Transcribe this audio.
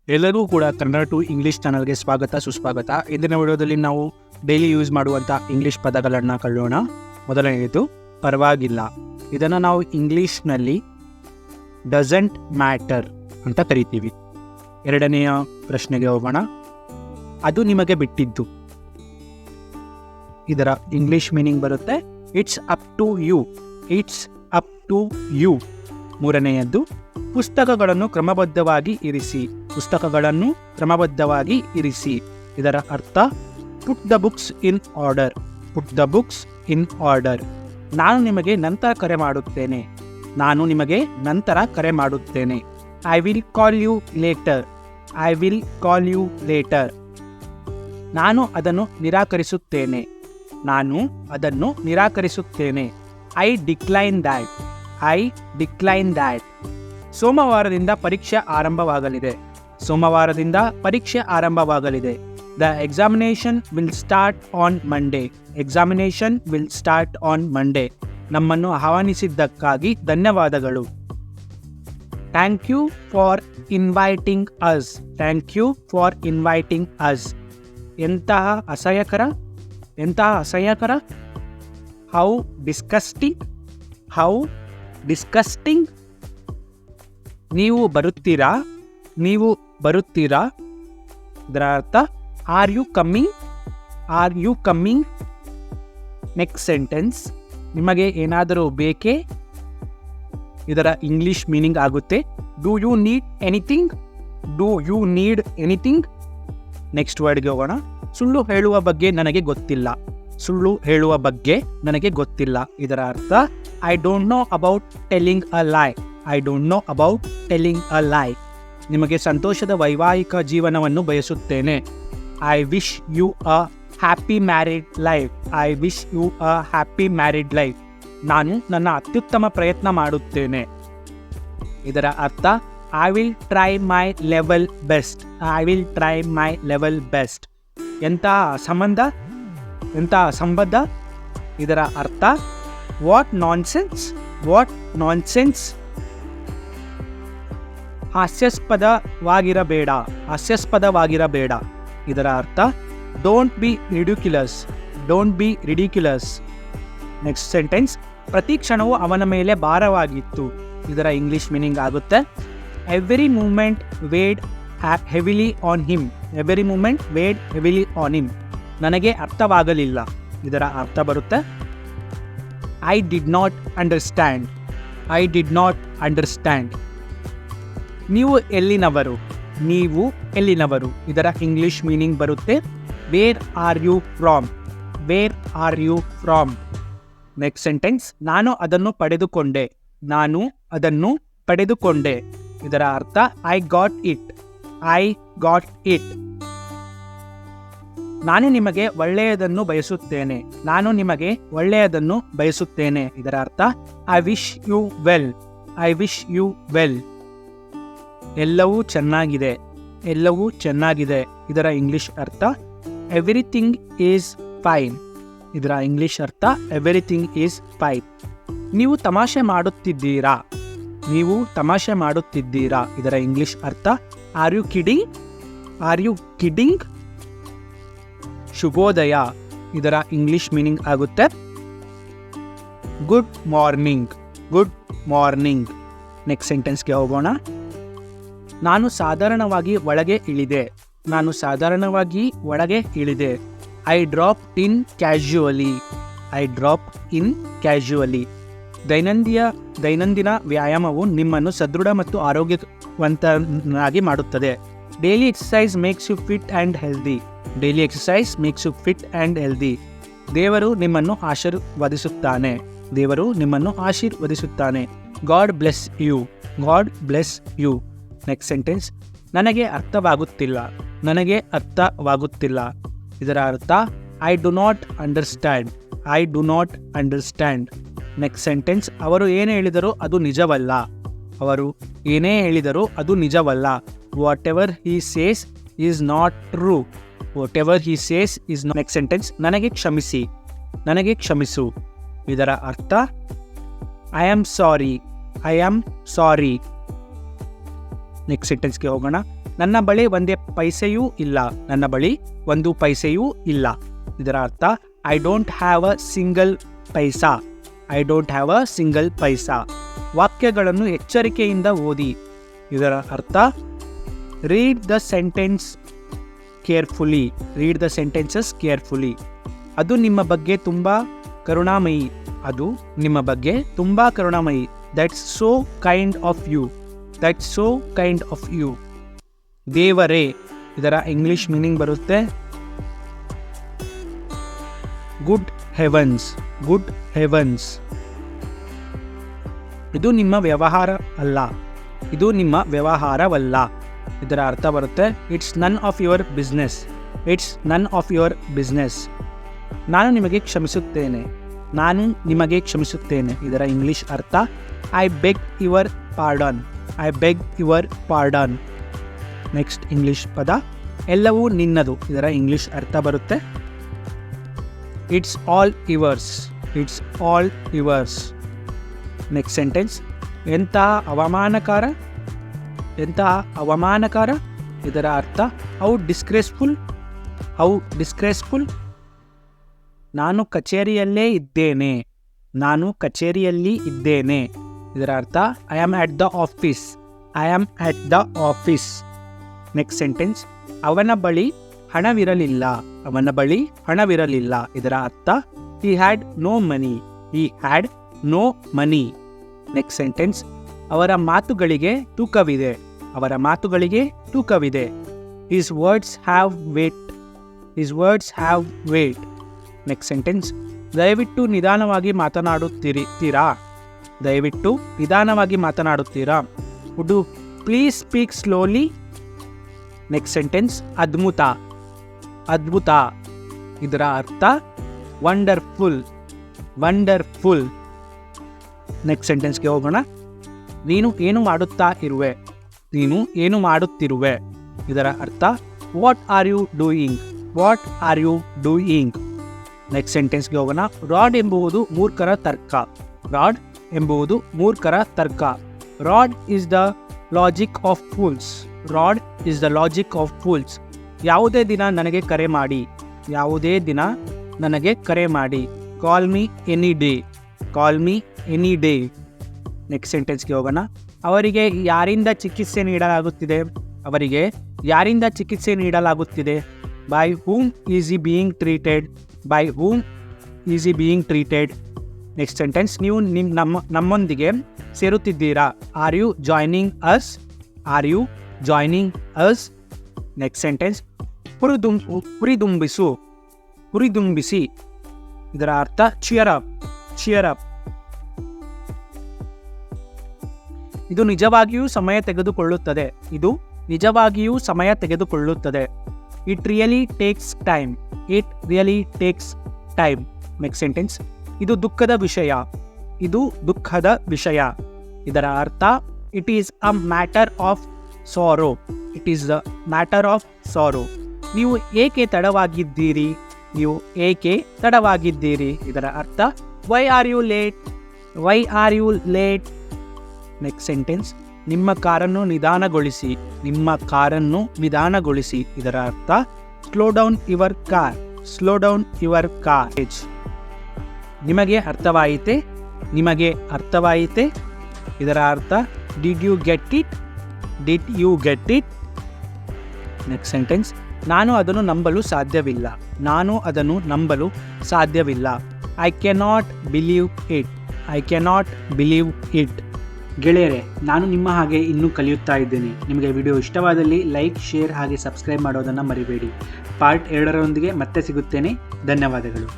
ಎಲ್ಲರಿಗೂ ಕೂಡ Kannada to English ಚಾನಲ್ಗೆ ಸ್ವಾಗತ ಸುಸ್ವಾಗತ. ಇಂದಿನ ವಿಡಿಯೋದಲ್ಲಿ ನಾವು ಡೈಲಿ ಯೂಸ್ ಮಾಡುವಂಥ ಇಂಗ್ಲೀಷ್ ಪದಗಳನ್ನು ಕಲಿಯೋಣ. ಮೊದಲನೆಯದು ಪರವಾಗಿಲ್ಲ. ಇದನ್ನು ನಾವು ಇಂಗ್ಲೀಷ್ನಲ್ಲಿ ಡಸಂಟ್ ಮ್ಯಾಟರ್ ಅಂತ ಕರಿತೀವಿ. ಎರಡನೆಯ ಪ್ರಶ್ನೆಗೆ ಹೋಗೋಣ. ಅದು ನಿಮಗೆ ಬಿಟ್ಟಿದ್ದು. ಇದರ ಇಂಗ್ಲೀಷ್ ಮೀನಿಂಗ್ ಬರುತ್ತೆ it's up to you. It's up to you. ಮೂರನೆಯದ್ದು ಪುಸ್ತಕಗಳನ್ನು ಕ್ರಮಬದ್ಧವಾಗಿ ಇರಿಸಿ. ಪುಸ್ತಕಗಳನ್ನು ಕ್ರಮಬದ್ಧವಾಗಿ ಇರಿಸಿ. ಇದರ ಅರ್ಥ put the books in order. Put the books in order. ನಾನು ನಿಮಗೆ ನಂತರ ಕರೆ ಮಾಡುತ್ತೇನೆ. ನಾನು ನಿಮಗೆ ನಂತರ ಕರೆ ಮಾಡುತ್ತೇನೆ. I will call you later. I will call you later. ನಾನು ಅದನ್ನು ನಿರಾಕರಿಸುತ್ತೇನೆ. ನಾನು ಅದನ್ನು ನಿರಾಕರಿಸುತ್ತೇನೆ. I decline that. I decline that. ಸೋಮವಾರದಿಂದ ಪರೀಕ್ಷೆ ಆರಂಭವಾಗಲಿದೆ. ಸೋಮವಾರದಿಂದ ಪರೀಕ್ಷೆ ಆರಂಭವಾಗಲಿದೆ. The examination will start on Monday. Examination will start on Monday. ನಮ್ಮನ್ನು ಆಹ್ವಾನಿಸಿದ್ದಕ್ಕಾಗಿ ಧನ್ಯವಾದಗಳು. Thank you for inviting us. Thank you for inviting us. ಎಂತಹ ಅಸಹ್ಯಕರ, ಎಂತಹ ಅಸಹ್ಯಕರ. How disgusting. How disgusting. ನೀವು ಬರುತ್ತೀರಾ. ನೀವು ಬರುತ್ತೀರಾ. ಇದರ ಅರ್ಥ are you coming. Are you coming. Next sentence ನಿಮಗೆ ಏನಾದರೂ ಬೇಕೇ. ಇದರ ಇಂಗ್ಲಿಷ್ ಮೀನಿಂಗ್ ಆಗುತ್ತೆ do you need anything. Do you need anything. Next ವರ್ಡ್ಗೆ ಹೋಗೋಣ. ಸುಳ್ಳು ಹೇಳುವ ಬಗ್ಗೆ ನನಗೆ ಗೊತ್ತಿಲ್ಲ. ಸುಳ್ಳು ಹೇಳುವ ಬಗ್ಗೆ ನನಗೆ ಗೊತ್ತಿಲ್ಲ. ಇದರ ಅರ್ಥ I don't know about telling a lie. I don't know about telling a lie. ನಿಮಗೆ ಸಂತೋಷದ ವೈವಾಹಿಕ ಜೀವನವನ್ನು ಬಯಸುತ್ತೇನೆ. I wish you a happy married life. I wish you a happy married life. ನಾನು ನನ್ನ ಅತ್ಯುತ್ತಮ ಪ್ರಯತ್ನ ಮಾಡುತ್ತೇನೆ. ಇದರ ಅರ್ಥ I will try my level best. I will try my level best. ಎಂತಹ ಸಂಬಂಧ, ಎಂತಹ ಸಂಬಂಧ. ಇದರ ಅರ್ಥ ವಾಟ್ ನಾನ್ಸೆನ್ಸ್. What nonsense. ಹಾಸ್ಯಾಸ್ಪದವಾಗಿರಬೇಡ. ಹಾಸ್ಯಾಸ್ಪದವಾಗಿರಬೇಡ. ಇದರ ಅರ್ಥ don't be ridiculous. Don't be ridiculous. Next sentence ಪ್ರತಿ ಕ್ಷಣವೂ ಅವನ ಮೇಲೆ ಭಾರವಾಗಿತ್ತು. ಇದರ ಇಂಗ್ಲಿಷ್ ಮೀನಿಂಗ್ ಆಗುತ್ತೆ every moment weighed heavily on him. Every moment weighed heavily on him. ನನಗೆ ಅರ್ಥವಾಗಲಿಲ್ಲ. ಇದರ ಅರ್ಥ ಬರುತ್ತೆ I did not understand. I did not understand. ನೀವು ಎಲ್ಲಿನವರು. ನೀವು ಎಲ್ಲಿನವರು. ಇದರ ಇಂಗ್ಲಿಷ್ ಮೀನಿಂಗ್ ಬರುತ್ತೆ where are you from. Where are you from. Next sentence ನಾನು ಅದನ್ನು ಪಡೆದುಕೊಂಡೆ. ನಾನು ಅದನ್ನು ಪಡೆದುಕೊಂಡೆ. ಇದರ ಅರ್ಥ I got it. I got it. ನಾನು ನಿಮಗೆ ಒಳ್ಳೆಯದನ್ನು ಬಯಸುತ್ತೇನೆ. ನಾನು ನಿಮಗೆ ಒಳ್ಳೆಯದನ್ನು ಬಯಸುತ್ತೇನೆ. ಇದರ ಅರ್ಥ I wish you well. I wish you well. ಎಲ್ಲವೂ ಚೆನ್ನಾಗಿದೆ. ಎಲ್ಲವೂ ಚೆನ್ನಾಗಿದೆ. ಇದರ ಇಂಗ್ಲಿಷ್ ಅರ್ಥ ಎವ್ರಿಥಿಂಗ್ ಈಸ್ ಫೈನ್. ಇದರ ಇಂಗ್ಲಿಷ್ ಅರ್ಥ ಎವ್ರಿಥಿಂಗ್ ಈಸ್ ಫೈನ್. ನೀವು ತಮಾಷೆ ಮಾಡುತ್ತಿದ್ದೀರಾ. ನೀವು ತಮಾಷೆ ಮಾಡುತ್ತಿದ್ದೀರಾ. ಇದರ ಇಂಗ್ಲಿಷ್ ಅರ್ಥ are you kidding. Are you kidding. ಶುಭೋದಯ. ಇದರ ಇಂಗ್ಲಿಷ್ ಮೀನಿಂಗ್ ಆಗುತ್ತೆ good morning. Good morning. Next ಸೆಂಟೆನ್ಸ್ಗೆ ಹೋಗೋಣ. ನಾನು ಸಾಧಾರಣವಾಗಿ ಒಳಗೆ ಇಳಿದೆ. ನಾನು ಸಾಧಾರಣವಾಗಿ ಒಳಗೆ ಇಳಿದೆ. I drop in casually. I drop in casually. ದೈನಂದಿನ ವ್ಯಾಯಾಮವು ನಿಮ್ಮನ್ನು ಸದೃಢ ಮತ್ತು ಆರೋಗ್ಯವಂತನಾಗಿ ಮಾಡುತ್ತದೆ. Daily exercise makes you fit and healthy. Daily exercise makes you fit and healthy. ದೇವರು ನಿಮ್ಮನ್ನು ಆಶೀರ್ವದಿಸುತ್ತಾನೆ. ದೇವರು ನಿಮ್ಮನ್ನು ಆಶೀರ್ವದಿಸುತ್ತಾನೆ. God bless you. God bless you. Next sentence ನನಗೆ ಅರ್ಥವಾಗುತ್ತಿಲ್ಲ. ನನಗೆ ಅರ್ಥವಾಗುತ್ತಿಲ್ಲ. ಇದರ ಅರ್ಥ I do not understand. I do not understand. Next sentence ಅವರು ಏನೇ ಹೇಳಿದರೂ ಅದು ನಿಜವಲ್ಲ. ಅವರು ಏನೇ ಹೇಳಿದರೂ ಅದು ನಿಜವಲ್ಲ. Whatever he says is not true. Whatever he says is not. Next sentence ನನಗೆ ಕ್ಷಮಿಸಿ. ನನಗೆ ಕ್ಷಮಿಸು. ಇದರ ಅರ್ಥ I am sorry. I am sorry. Next ಸೆಂಟೆನ್ಸ್ಗೆ ಹೋಗೋಣ. ನನ್ನ ಬಳಿ ಒಂದೇ ಪೈಸೆಯೂ ಇಲ್ಲ. ನನ್ನ ಬಳಿ ಒಂದು ಪೈಸೆಯೂ ಇಲ್ಲ. ಇದರ ಅರ್ಥ I don't have a single paisa. I don't have a single paisa. ವಾಕ್ಯಗಳನ್ನು ಎಚ್ಚರಿಕೆಯಿಂದ ಓದಿ. ಇದರ ಅರ್ಥ read the sentence carefully. Read the sentences carefully. ಅದು ನಿಮ್ಮ ಬಗ್ಗೆ ತುಂಬ ಕರುಣಾಮಯಿ. ಅದು ನಿಮ್ಮ ಬಗ್ಗೆ ತುಂಬ ಕರುಣಾಮಯಿ. That's so kind of you. That's so kind of you. ದೇವರೇ, ಇದರ ಇಂಗ್ಲಿಷ್ ಮೀನಿಂಗ್ ಬರುತ್ತೆ ಗುಡ್ ಹೆವನ್ಸ್. Good heavens. ಇದು ನಿಮ್ಮ ವ್ಯವಹಾರ ಅಲ್ಲ. ಇದು ನಿಮ್ಮ ವ್ಯವಹಾರವಲ್ಲ. ಇದರ ಅರ್ಥ ಬರುತ್ತೆ it's none of your business. It's none of your business. ನಾನು ನಿಮಗೆ ಕ್ಷಮಿಸುತ್ತೇನೆ. ನಾನು ನಿಮಗೆ ಕ್ಷಮಿಸುತ್ತೇನೆ. ಇದರ ಇಂಗ್ಲಿಷ್ ಅರ್ಥ I beg your pardon. I beg your pardon. Next English ಪದ ಎಲ್ಲವೂ ನಿನ್ನದು. ಇದರ ಇಂಗ್ಲಿಷ್ ಅರ್ಥ ಬರುತ್ತೆ it's all yours. It's all yours. Next sentence ಎಂತಹ ಅವಮಾನಕಾರ. ಎಂತಹ ಅವಮಾನಕಾರ. ಇದರ ಅರ್ಥ ಹೌ ಡಿಸ್ಗ್ರೇಸ್ಫುಲ್. How disgraceful. ನಾನು ಕಚೇರಿಯಲ್ಲೇ ಇದ್ದೇನೆ. ನಾನು ಕಚೇರಿಯಲ್ಲಿ ಇದ್ದೇನೆ. ಇದರ ಅರ್ಥ I am at the office. I am at the office. Next sentence ಅವನ ಬಳಿ ಹಣವಿರಲಿಲ್ಲ. ಅವನ ಬಳಿ ಹಣವಿರಲಿಲ್ಲ. ಇದರ ಅರ್ಥ he had no money. He had no money. Next sentence ಅವರ ಮಾತುಗಳಿಗೆ ತೂಕವಿದೆ. ಅವರ ಮಾತುಗಳಿಗೆ ತೂಕವಿದೆ. His words have weight. His words have weight. Next sentence ದಯವಿಟ್ಟು ನಿಧಾನವಾಗಿ ಮಾತನಾಡುತ್ತೀರಾ. ದಯವಿಟ್ಟು ನಿಧಾನವಾಗಿ ಮಾತನಾಡುತ್ತೀರಾ. Would you please speak slowly. Next sentence ಅದ್ಭುತ. ಅದ್ಭುತ. ಇದರ ಅರ್ಥ ವಂಡರ್ಫುಲ್. ವಂಡರ್ಫುಲ್. ನೆಕ್ಸ್ಟ್ ಸೆಂಟೆನ್ಸ್ಗೆ ಹೋಗೋಣ. ನೀನು ಏನು ಮಾಡುತ್ತಾ ಇರುವೆ. ನೀನು ಏನು ಮಾಡುತ್ತಿರುವೆ. ಇದರ ಅರ್ಥ what are you doing. What are you doing. Next ಸೆಂಟೆನ್ಸ್ಗೆ ಹೋಗೋಣ. ರಾಡ್ ಎಂಬುದು ಮೂರ್ಖರ ತರ್ಕ. ರಾಡ್ ಎಂಬುದು ಮೂರ್ಖರ ತರ್ಕ. Rod is the logic of fools. Rod is the logic of fools. ಯಾವುದೇ ದಿನ ನನಗೆ ಕರೆ ಮಾಡಿ. ಯಾವುದೇ ದಿನ ನನಗೆ ಕರೆ ಮಾಡಿ. Call me any day. Call me any day. Next ಸೆಂಟೆನ್ಸ್ಗೆ ಹೋಗೋಣ. ಅವರಿಗೆ ಯಾರಿಂದ ಚಿಕಿತ್ಸೆ ನೀಡಲಾಗುತ್ತಿದೆ. ಅವರಿಗೆ ಯಾರಿಂದ ಚಿಕಿತ್ಸೆ ನೀಡಲಾಗುತ್ತಿದೆ. By whom is he being treated. By whom is he being treated. Next sentence ನೀವು ನಮ್ಮೊಂದಿಗೆ ಸೇರುತ್ತಿದ್ದೀರಾ. Are you joining us. Are you joining us. Next sentence ಹುರಿದುಂಬಿಸು. ಹುರಿದುಂಬಿಸಿ. ಇದರ ಅರ್ಥ ಚಿಯರ್ ಅಪ್. Cheer up. ಇದು ನಿಜವಾಗಿಯೂ ಸಮಯ ತೆಗೆದುಕೊಳ್ಳುತ್ತದೆ. ಇದು ನಿಜವಾಗಿಯೂ ಸಮಯ ತೆಗೆದುಕೊಳ್ಳುತ್ತದೆ. It really takes time. It really takes time. Next sentence ಇದು ದುಃಖದ ವಿಷಯ. ಇದು ದುಃಖದ ವಿಷಯ. ಇದರ ಅರ್ಥ it is a matter of sorrow. It is the matter of sorrow. ನೀವು ಏಕೆ ತಡವಾಗಿದ್ದೀರಿ. ನೀವು ಏಕೆ ತಡವಾಗಿದ್ದೀರಿ. ಇದರ ಅರ್ಥ why are you late. Why are you late. Next sentence ನಿಮ್ಮ ಕಾರನ್ನು ನಿಧಾನಗೊಳಿಸಿ. ನಿಮ್ಮ ಕಾರನ್ನು ನಿಧಾನಗೊಳಿಸಿ. ಇದರ ಅರ್ಥ slow down your car. Slow down your car. ನಿಮಗೆ ಅರ್ಥವಾಯಿತೆ. ನಿಮಗೆ ಅರ್ಥವಾಯಿತೆ. ಇದರ ಅರ್ಥ did you get it. Did you get it. Next sentence ನಾನು ಅದನ್ನು ನಂಬಲು ಸಾಧ್ಯವಿಲ್ಲ. ನಾನು ಅದನ್ನು ನಂಬಲು ಸಾಧ್ಯವಿಲ್ಲ. I cannot believe it. I cannot believe it. ಗೆಳೆಯರೆ, ನಾನು ನಿಮ್ಮ ಹಾಗೆ ಇನ್ನೂ ಕಲಿಯುತ್ತಾ ಇದ್ದೇನೆ. ನಿಮಗೆ ವಿಡಿಯೋ ಇಷ್ಟವಾದಲ್ಲಿ ಲೈಕ್, ಶೇರ್ ಹಾಗೆ ಸಬ್ಸ್ಕ್ರೈಬ್ ಮಾಡೋದನ್ನು ಮರಿಬೇಡಿ. ಪಾರ್ಟ್ 2 ಮತ್ತೆ ಸಿಗುತ್ತೇನೆ. ಧನ್ಯವಾದಗಳು.